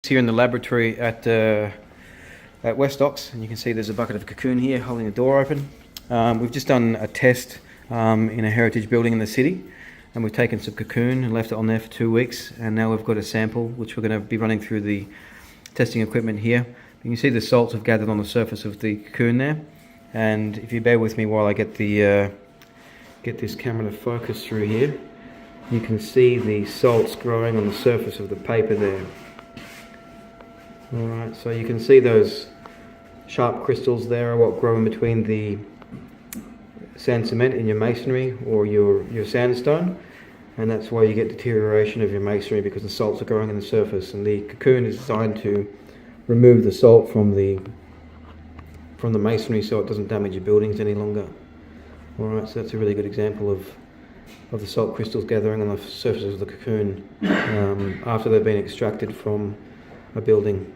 Here in the laboratory at Westox, and you can see there's a bucket of cocoon here holding the door open. We've just done a test in a heritage building in the city, and we've taken some cocoon and left it on there for 2 weeks, and now we've got a sample which we're going to be running through the testing equipment here. You can see the salts have gathered on the surface of the cocoon there, and if you bear with me while I get the get this camera to focus through here, you can see the salts growing on the surface of the paper there. Alright, so you can see those sharp crystals there are what grow in between the sand cement in your masonry or your sandstone, and that's why you get deterioration of your masonry, because the salts are growing in the surface, and the cocoon is designed to remove the salt from the masonry so it doesn't damage your buildings any longer. Alright, so that's a really good example of the salt crystals gathering on the surface of the cocoon after they've been extracted from a building.